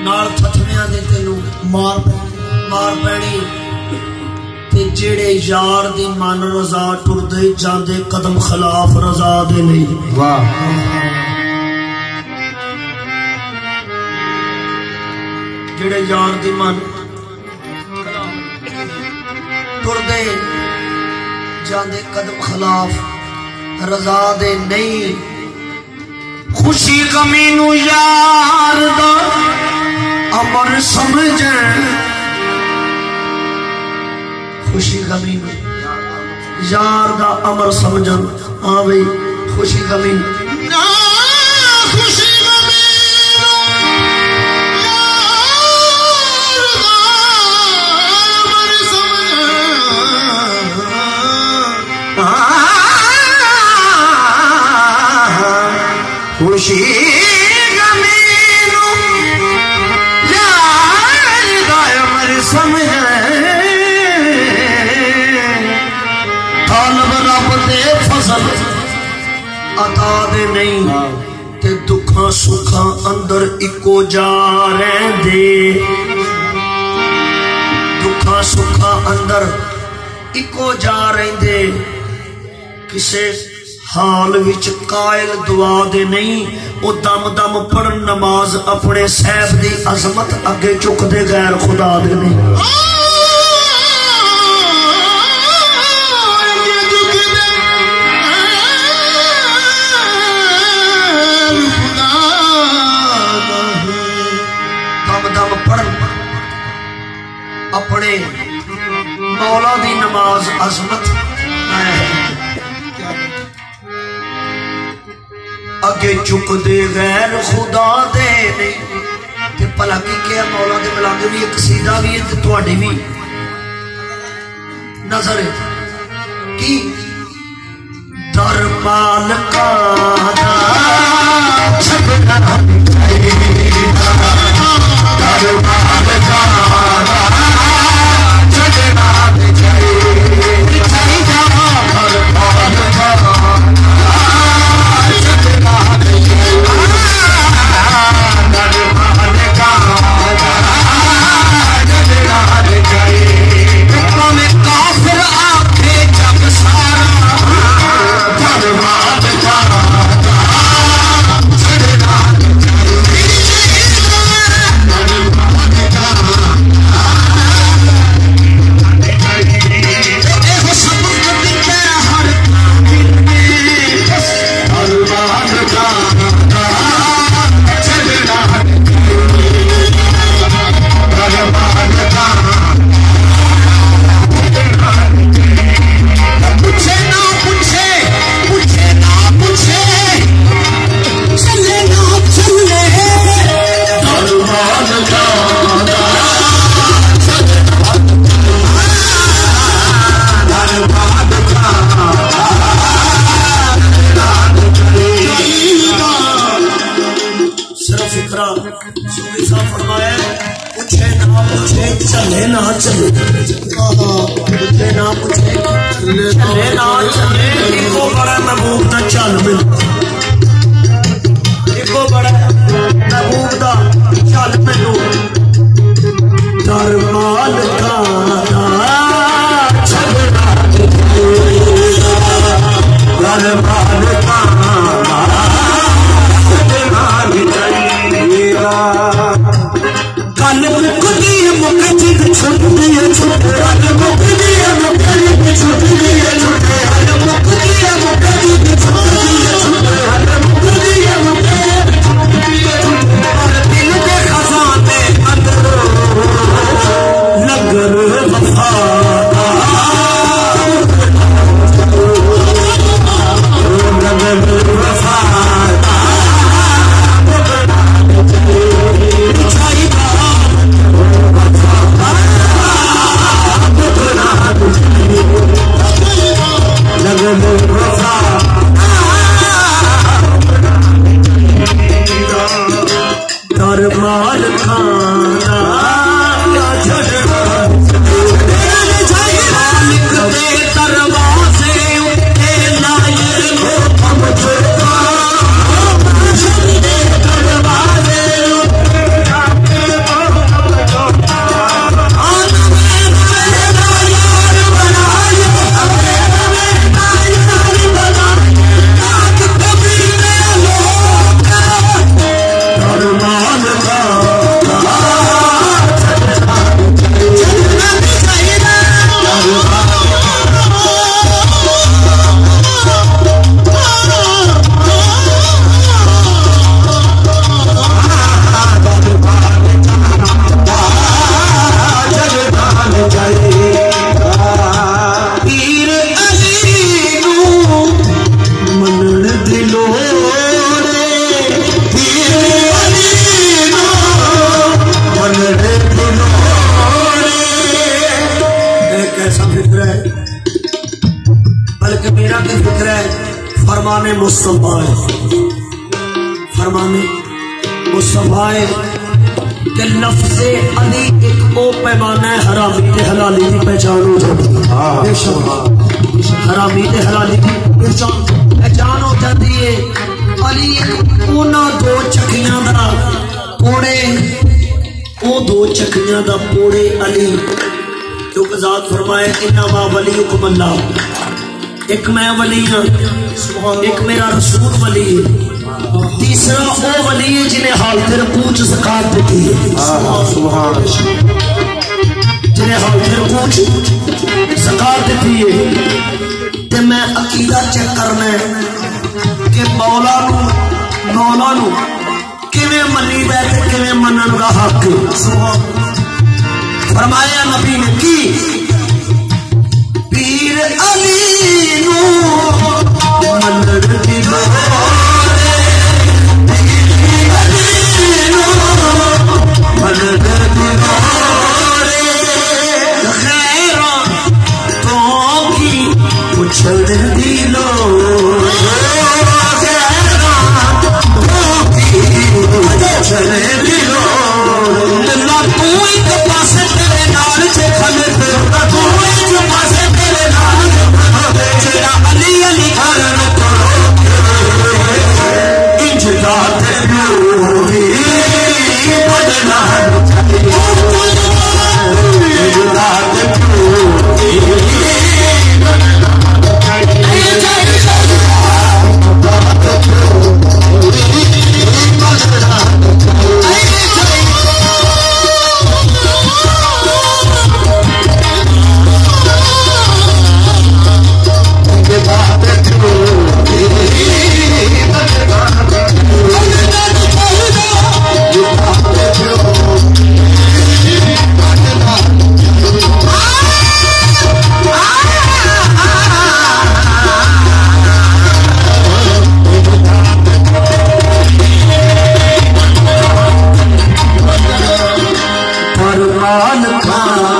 नाल थथड़ियां दे तेनू मार पैनी ते जेड़े यार दी मन रजा टुरदे जांदे कदम खिलाफ रजा दे नहीं। वाह जेड़े यार दी मन टुरदे जांदे कदम खिलाफ रजा दे नहीं। खुशी गमी नू यार दा अमर समझे, खुशी गमी नू यार दा अमर समझन। हाँ भाई खुशी गमी खुशी गमी नू यार दा अमर समझे, तालब रब दे फजल अता दे नहीं ते दुखा सुखा अंदर इको जा रहिंदे। दुखा सुखा अंदर इको जा रहिंदे, किसे हाल विच कायल दुआ दे नहीं। वो दम दम पढ़न नमाज अपने सैफ दी अजमत अगे चुकदे गैर खुदा दे नहीं। दम दम पढ़न अपने मौला दी नमाज अजमत अगे चुकदे गैर खुदा दे नहीं। ते भला की क्या मौला दे मिलादे भी एक सीधा भी है ते तुहाडी भी नजर है कि दर मालका दा छपना चाहिदा, दर मालका दा छपना चाहिदा, दर मालका चले ना चले, पूछे ना पूछे चले ना चले। इको बड़ा महबूब दा चल मिल, इको बड़ा महबूब दा चल मिलू। दर मालका दा छलना चाहिदा, दर मालका दा छलना चाहिदा। कल मुकदी मुकदी छुट्टी छुट्टी, कल मुकदी मुकदी छुट्टी छुट्टी, कल मुकदी मुकदी छुट्टी छुट्टी, कल मुकदी मुकदी छुट्टी छुट्टी। और दिल के खजाने अंदर लगर वफा लगर वफा दर माल खाना दरवाजे मुस्तफा है, फरमाने मुस्तफा है कि लफ्ज़े अली एक ओ पैमाना है हरामी ते हलाली की पहचान हो जाती है। हरामी ते हलाली की पहचान हो जाती है। अली एक उन्हां दो चक्कियां दा पोड़े, ओ दो चक्कियां दा पोड़े अली जो ज़ात फरमाए इन्नमा वलीयुकुम अल्लाह, एक मैं वली हाँ, एक मेरा रसूल वली है, तीसरा वो वली है जिन्हें हालत रकूच ज़कात दी है, जिन्हें हालत रकूच ज़कात दी है। ते मैं अकीदा चेक करना है कि मौला नू किवें मनीदा है, किवें मनन दा हक है। फरमाया नबी ने की पीर अली नू मनन दी लोरे, पीर अली नू मनन दी लोरे, खैरां तो की पुछण दी लोरे, खैरां तो की पुछण दी लोरे। ला तू एक पासे तेरे नाल चखन ते तू एक पासे तेरे नाल तेरा अली अली करन इंजदा ते नूरी बदना इंजदा ते नूरी फरमान खां